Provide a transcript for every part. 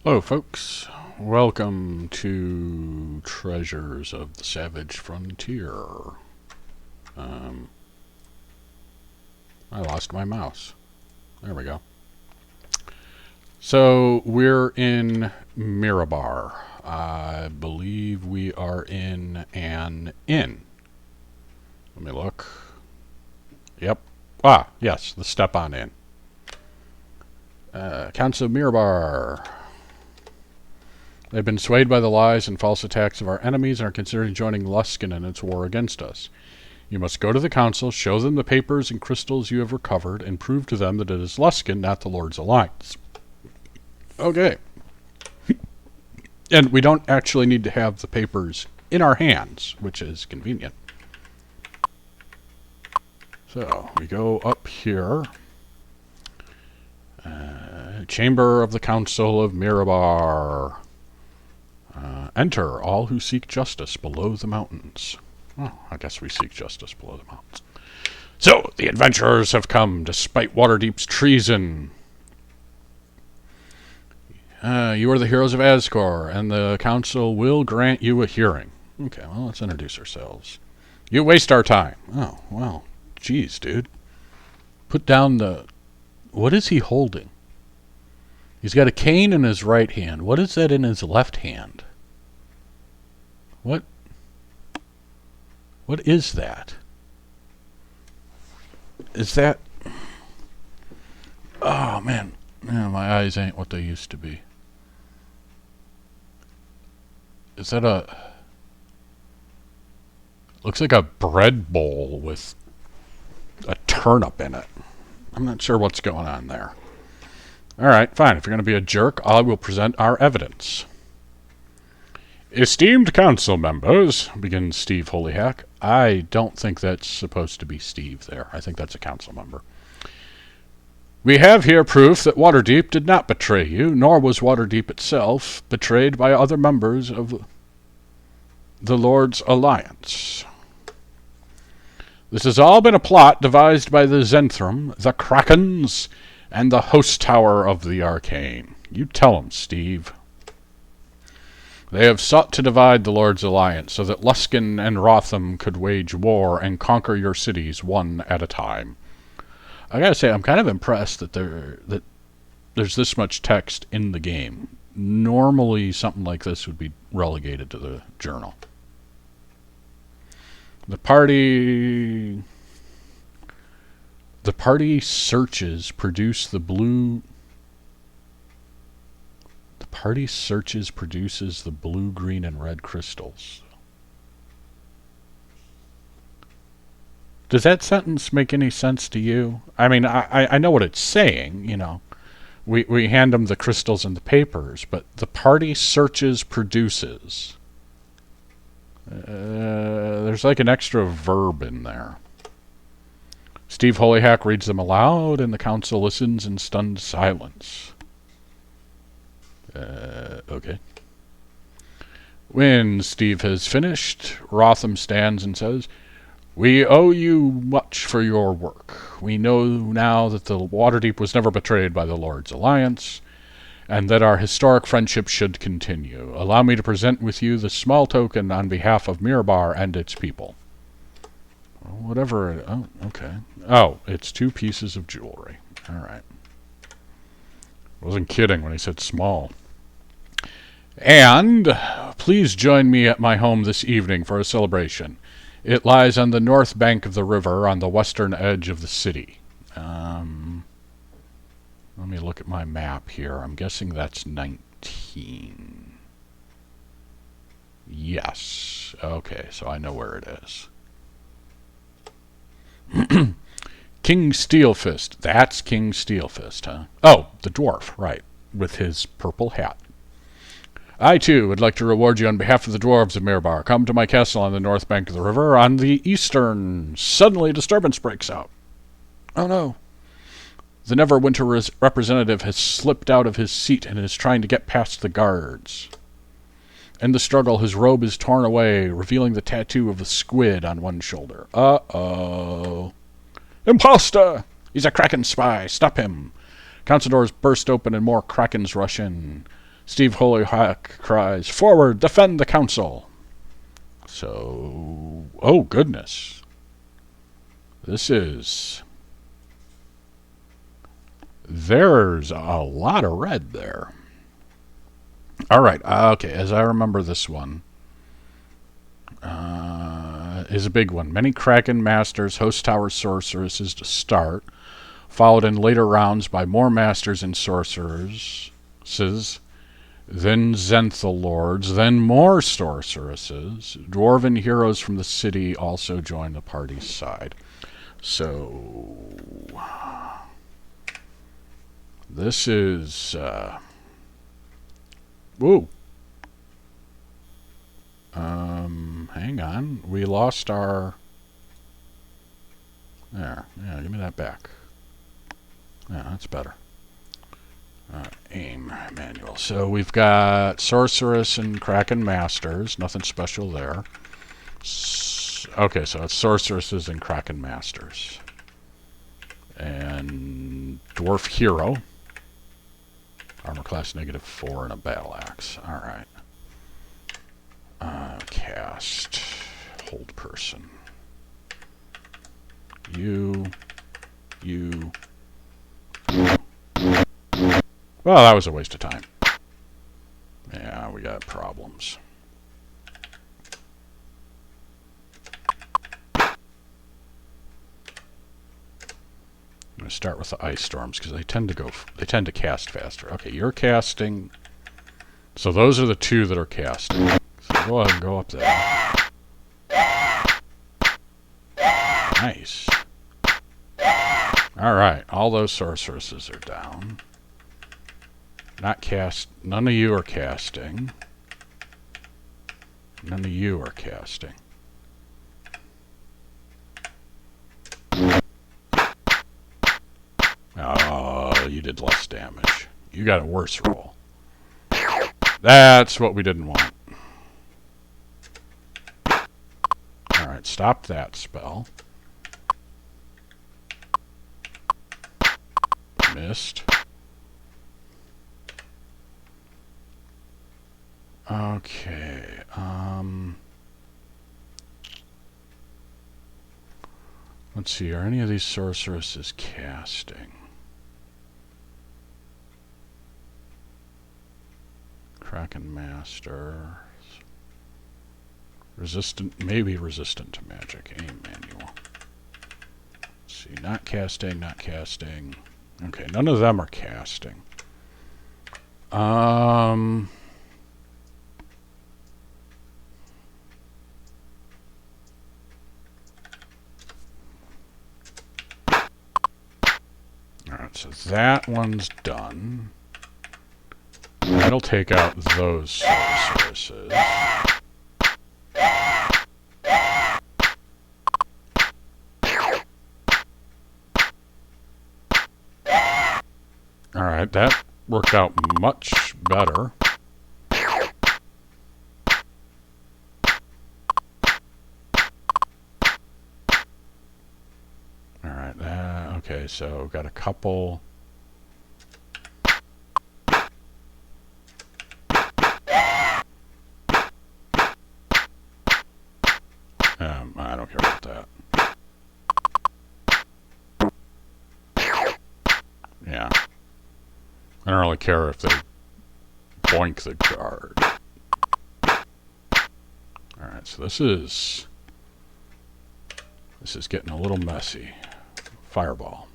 Hello, folks. Welcome to Treasures of the Savage Frontier. Um, I lost my mouse. There we go. So, we're in Mirabar. I believe we are in an inn. Let me look. Yep. Yes, the Step On Inn. Counts of Mirabar. They've been swayed by the lies and false attacks of our enemies and are considering joining Luskin in its war against us. You must go to the council, show them the papers and crystals you have recovered, and prove to them that it is Luskin, not the Lord's Alliance. Okay. And we don't actually need to have the papers in our hands, which is convenient. So, we go up here. Chamber of the Council of Mirabar. Enter all who seek justice below the mountains. Oh, I guess we seek justice below the mountains. So, the adventurers have come, despite Waterdeep's treason. You are the heroes of Asgore, and the council will grant you a hearing. Okay, well, let's introduce ourselves. You waste our time. Oh, well, geez, dude. Put down the... What is he holding? He's got a cane in his right hand. What is that in his left hand? What is that? Is that... Oh, man. Yeah, my eyes ain't what they used to be. Is that a... Looks like a bread bowl with a turnip in it. I'm not sure what's going on there. Alright, fine. If you're going to be a jerk, I will present our evidence. Esteemed council members, begins Steve Holyhack. I don't think that's supposed to be Steve there. I think that's a council member. We have here proof that Waterdeep did not betray you, nor was Waterdeep itself betrayed by other members of the Lord's Alliance. This has all been a plot devised by the Zenthram, the Krakens, and the Host Tower of the Arcane. You tell them, Steve. They have sought to divide the Lord's Alliance so that Luskin and Rotham could wage war and conquer your cities one at a time. I gotta say, I'm kind of impressed that there's this much text in the game. Normally, something like this would be relegated to the journal. The party searches produce the blue... The party searches produces the blue, green, and red crystals. Does that sentence make any sense to you? I mean, I know what it's saying, you know. We hand them the crystals and the papers, but the party searches produces. There's like an extra verb in there. Steve Holyhack reads them aloud, and the council listens in stunned silence. Okay. When Steve has finished, Rotham stands and says, "We owe you much for your work. We know now that the Waterdeep was never betrayed by the Lord's Alliance, and that our historic friendship should continue. Allow me to present with you the small token on behalf of Mirabar and its people." Whatever. Oh, okay. Oh, it's 2 pieces of jewelry. All right. Wasn't kidding when he said small. And please join me at my home this evening for a celebration. It lies on the north bank of the river on the western edge of the city. Let me look at my map here. I'm guessing that's 19. Yes. Okay, so I know where it is. King Steelfist. That's King Steelfist, huh? Oh, the dwarf, right, with his purple hat. I, too, would like to reward you on behalf of the dwarves of Mirabar. Come to my castle on the north bank of the river. On the eastern, suddenly a disturbance breaks out. Oh, no. The Neverwinter representative has slipped out of his seat and is trying to get past the guards. In the struggle, his robe is torn away, revealing the tattoo of a squid on one shoulder. Uh-oh. Imposter! He's a Kraken spy. Stop him. Council doors burst open and more Krakens rush in. Steve Holyhack cries, "Forward, defend the council!" So, oh goodness. There's a lot of red there. All right, okay, as I remember this one, is a big one. Many Kraken Masters, Host Tower Sorceresses to start, followed in later rounds by more Masters and Sorceresses, then Zenthal Lords, then more Sorceresses. Dwarven heroes from the city also joined the party's side. So, this is... Woo! Hang on. We lost our... There. Yeah, give me that back. Yeah, that's better. Aim manual. So we've got Sorceress and Kraken Masters. Nothing special there. Okay, so it's Sorceresses and Kraken Masters. And Dwarf Hero. Armor class -4 and a battle axe. Alright. Cast. Hold person. You. Well, that was a waste of time. Yeah, we got problems. I'm going to start with the ice storms because they tend to cast faster. Okay, you're casting. So those are the two that are casting. So go ahead and go up there. Nice. Alright, all those sorceresses are down. None of you are casting. None of you are casting. Oh, you did less damage. You got a worse roll. That's what we didn't want. Alright, stop that spell. Missed. Okay, let's see, are any of these sorceresses casting? Kraken Master. Resistant, maybe resistant to magic. Aim manual. Let's see, not casting, not casting. Okay, none of them are casting. Alright, so that one's done. That'll take out those sorceresses. Alright, that worked out much better. Alright, okay, so got a couple. I don't care about that. Yeah. I don't really care if they boink the guard. Alright, so this is getting a little messy. Fireball.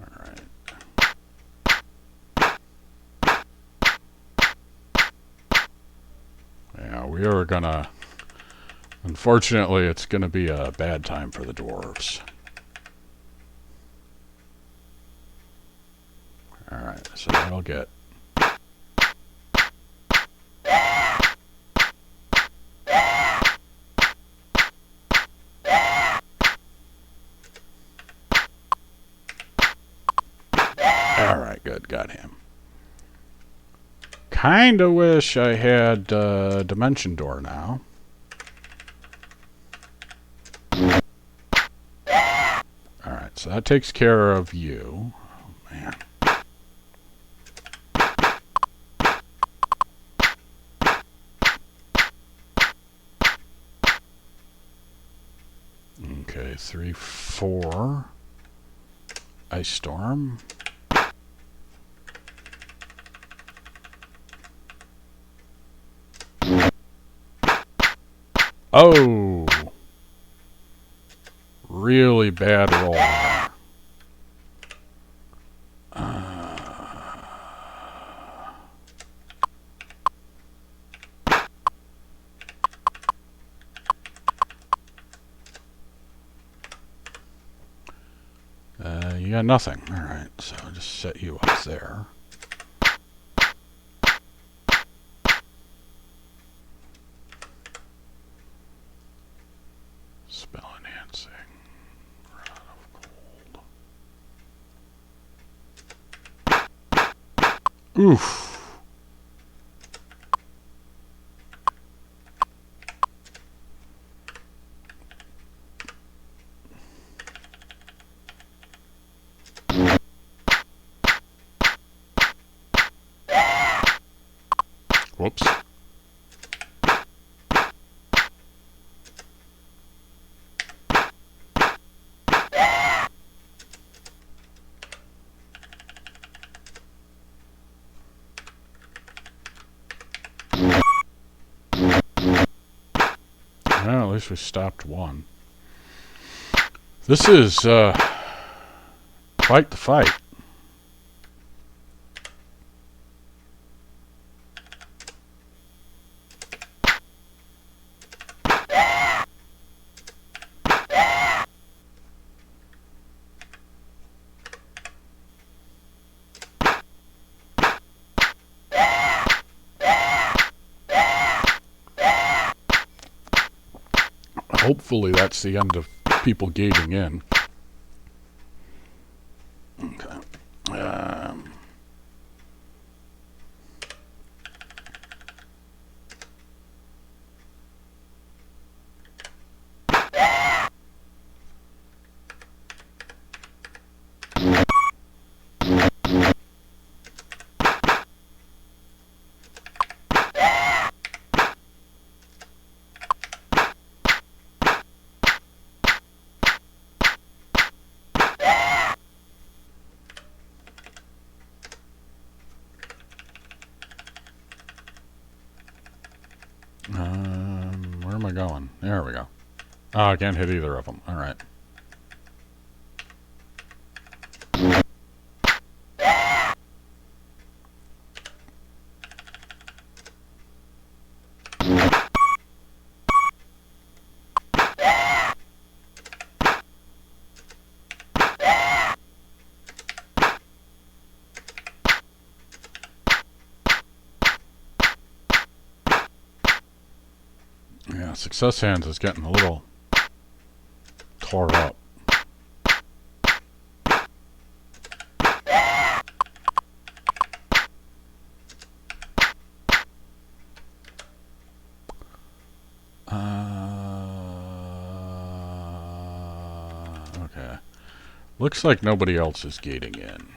Alright. Yeah, we are gonna... Unfortunately, it's gonna be a bad time for the dwarves. Alright, so that'll get... Alright, good, got him. Kinda wish I had Dimension Door now. Alright, so that takes care of you. Oh, man. 3, 4. Ice storm. Oh! Really bad roll. You got nothing. Alright, so I'll just set you up there. Spell enhancing. Rod of gold. Oof. Whoops. Well, at least we stopped one. This is quite the fight. Hopefully that's the end of people gating in. Okay. Where am I going? There we go. Oh, I can't hit either of them. All right. Yeah, success hands is getting a little tore up. Okay. Looks like nobody else is gating in.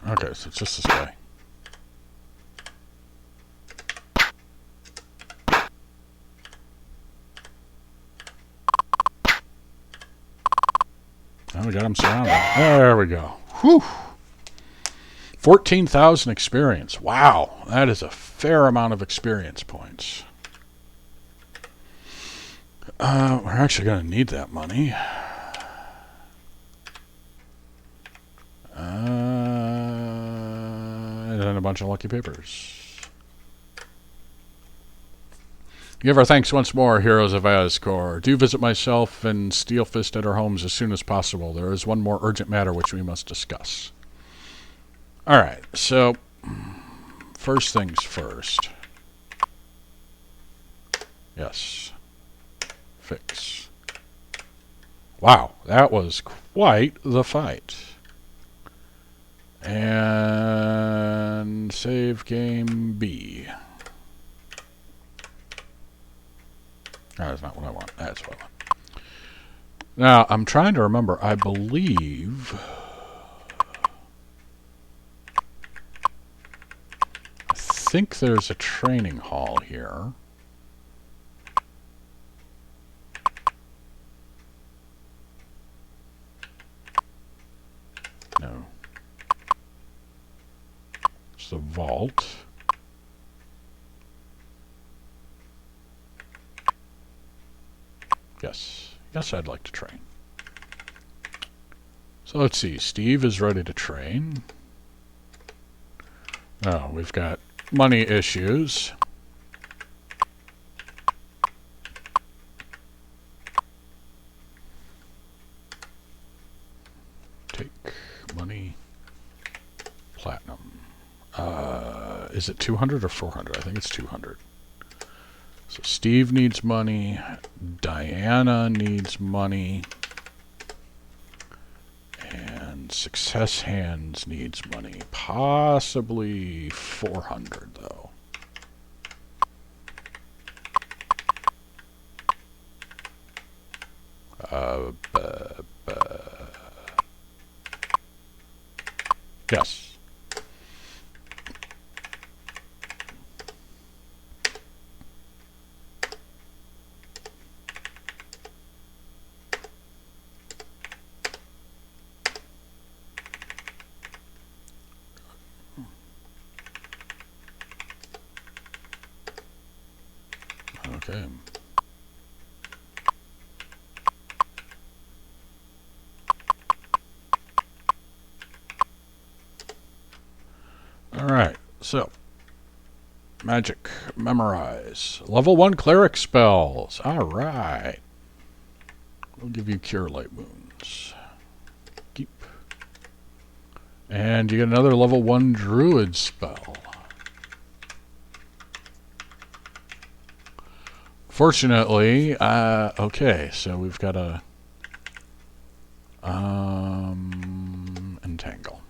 Okay, so it's just this guy. Oh, we got him surrounded. There we go. Whew. 14,000 experience. Wow, that is a fair amount of experience points. We're actually going to need that money. And then a bunch of lucky papers. Give our thanks once more, heroes of Ascor. Do visit myself and Steelfist at our homes as soon as possible. There is one more urgent matter which we must discuss. Alright, so first things first. Yes. Fix. Wow, that was quite the fight. And save game B. That's not what I want. That's what I want. Now, I'm trying to remember. I believe... I think there's a training hall here. No. It's the vault. Yes. Yes, I'd like to train. So let's see. Steve is ready to train. Oh, we've got money issues. Take money. Platinum. Is it 200 or 400? I think it's 200. So Steve needs money. Diana needs money. And Success Hands needs money. Possibly 400, though. Yes. Okay. Alright, so magic, memorize. Level 1 cleric spells. Alright. We'll give you cure light wounds. Keep. And you get another level 1 druid spell. Fortunately, okay, so we've got a entangle.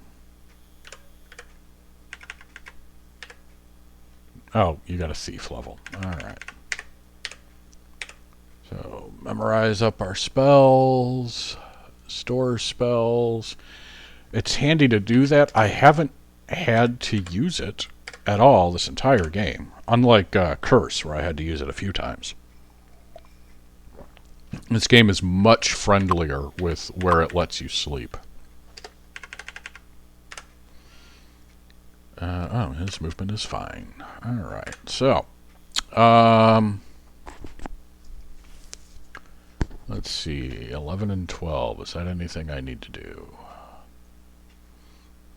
Oh, you got a thief level. Alright. So, memorize up our spells, store spells. It's handy to do that. I haven't had to use it at all this entire game. Unlike Curse, where I had to use it a few times. This game is much friendlier with where it lets you sleep. Oh, his movement is fine. Alright, so. Let's see. 11 and 12. Is that anything I need to do?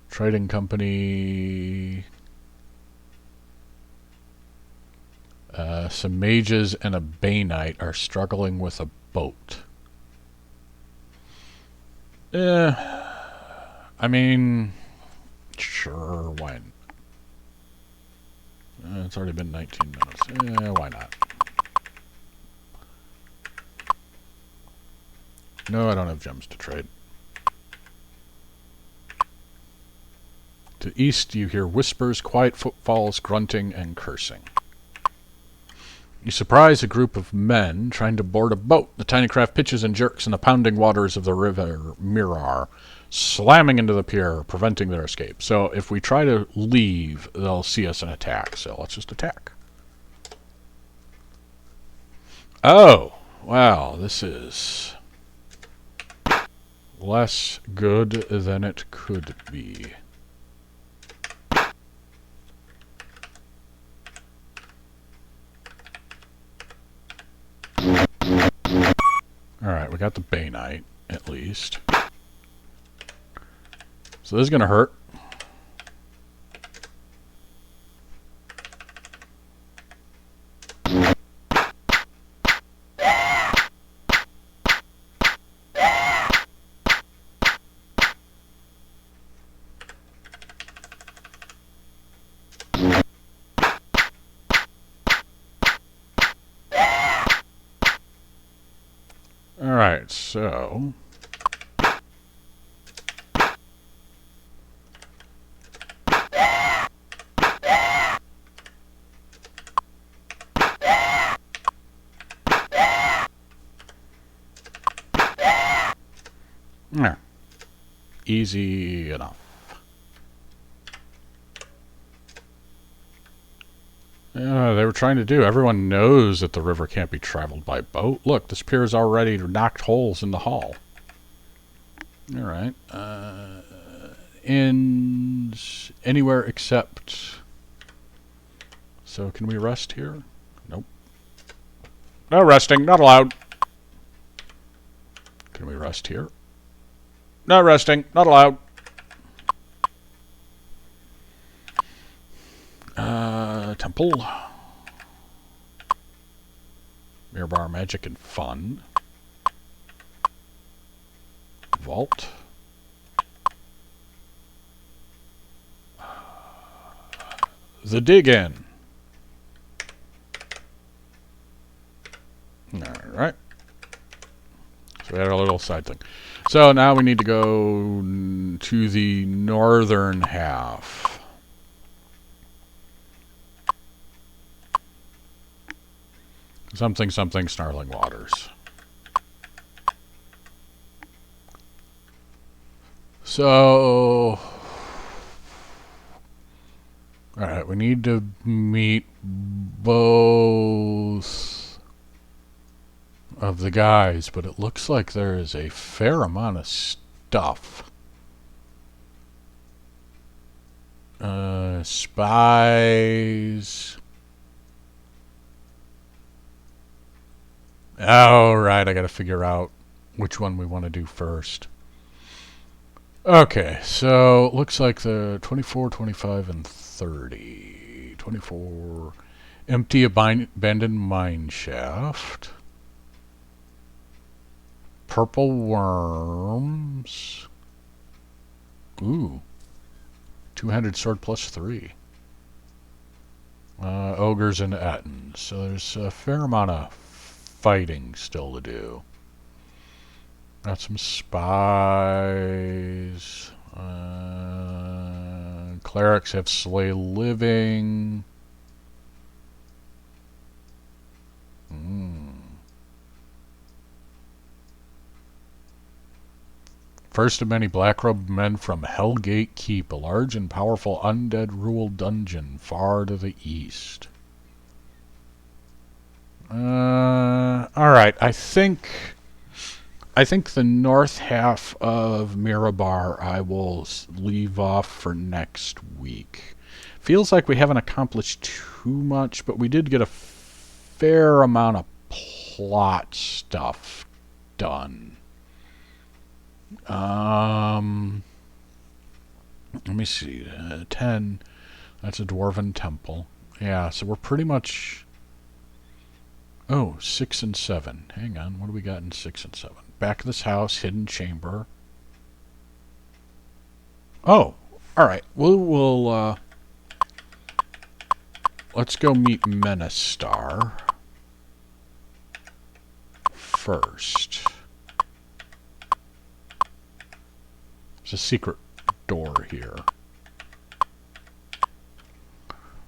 Trading company... some mages and a Bay Knight are struggling with a boat. I mean, sure, why? It's already been 19 minutes. Why not? No, I don't have gems to trade. To the east, you hear whispers, quiet footfalls, grunting, and cursing. You surprise a group of men trying to board a boat. The tiny craft pitches and jerks in the pounding waters of the river Mirabar, slamming into the pier, preventing their escape. So if we try to leave, they'll see us and attack. So let's just attack. Oh, wow, this is less good than it could be. we got the Bainite, at least. So this is going to hurt. Alright, so... Yeah. Easy enough. They were trying to do. Everyone knows that the river can't be traveled by boat. Look, this pier has already knocked holes in the hull. Alright. And anywhere except... So can we rest here? Nope. No resting, not allowed. Can we rest here? No resting, not allowed. Temple. Mirabar Magic and Fun. Vault. The Dig-In. Alright. So we had our little side thing. So now we need to go to the northern half. Something, something, Snarling Waters. So... Alright, we need to meet both of the guys, but it looks like there is a fair amount of stuff. Spies... Alright, I gotta figure out which one we want to do first. Okay, so looks like the 24, 25, and 30. 24, empty abandoned mine shaft. Purple worms. Ooh. Two-handed sword plus 3. Ogres and Ettins. So there's a fair amount of fighting still to do. Got some spies. Clerics have slay living. First of many black-robed men from Hellgate Keep, a large and powerful undead-ruled dungeon far to the east. Alright, I think the north half of Mirabar I will leave off for next week. Feels like we haven't accomplished too much, but we did get a fair amount of plot stuff done. Let me see. 10. That's a dwarven temple. Yeah, so we're pretty much... Oh, 6 and 7. Hang on, what do we got in 6 and 7? Back of this house, hidden chamber. Oh, alright. We'll let's go meet Menestar first. There's a secret door here.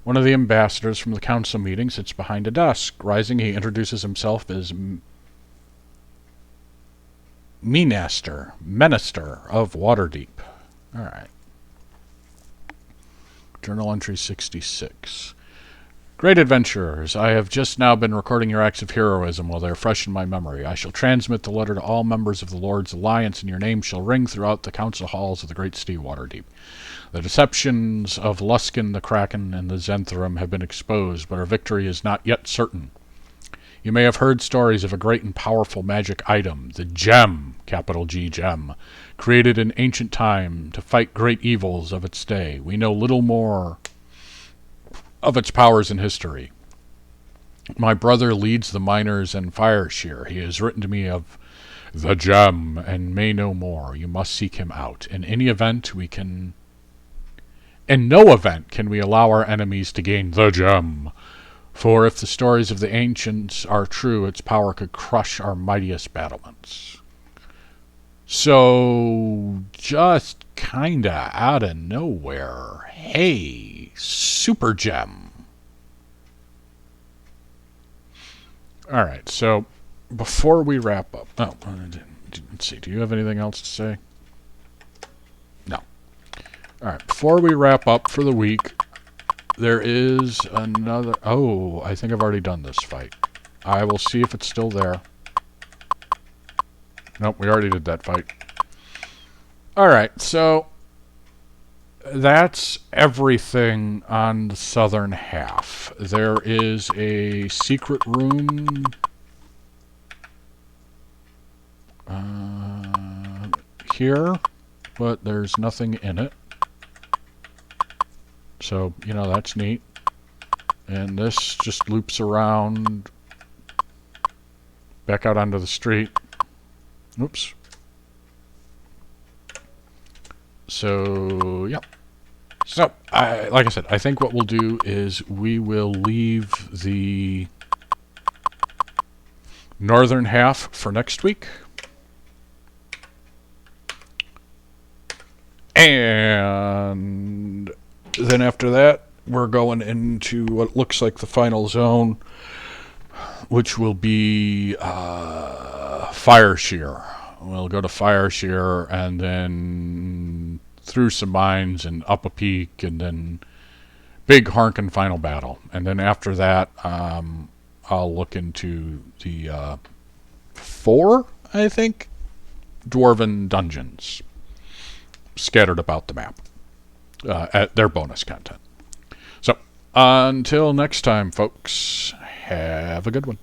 One of the ambassadors from the council meeting sits behind a desk. Rising, he introduces himself as Menestar of Waterdeep. Alright. Journal entry 66. Great adventurers, I have just now been recording your acts of heroism while they are fresh in my memory. I shall transmit the letter to all members of the Lord's Alliance, and your name shall ring throughout the council halls of the great city Waterdeep. The deceptions of Luskan the Kraken and the Zentharum have been exposed, but our victory is not yet certain. You may have heard stories of a great and powerful magic item, the gem, capital G gem, created in ancient time to fight great evils of its day. We know little more of its powers and history. My brother leads the miners in Fireshire. He has written to me of the gem and may know more. You must seek him out. In no event can we allow our enemies to gain the gem. For if the stories of the ancients are true, its power could crush our mightiest battlements. So, just kinda out of nowhere, hey, super gem. Alright, so before we wrap up... Oh, let's see, do you have anything else to say? No. Alright, before we wrap up for the week, there is another... Oh, I think I've already done this fight. I will see if it's still there. Nope, we already did that fight. Alright, so that's everything on the southern half. There is a secret room here, but there's nothing in it. So, you know, that's neat. And this just loops around back out onto the street. Oops. So, yeah. So, like I said, I think what we'll do is we will leave the northern half for next week. And then after that, we're going into what looks like the final zone, which will be Fireshire. We'll go to Fireshire and then through some mines and up a peak and then big honkin' final battle. And then after that, I'll look into the 4, I think, dwarven dungeons scattered about the map at their bonus content. So, until next time, folks, have a good one.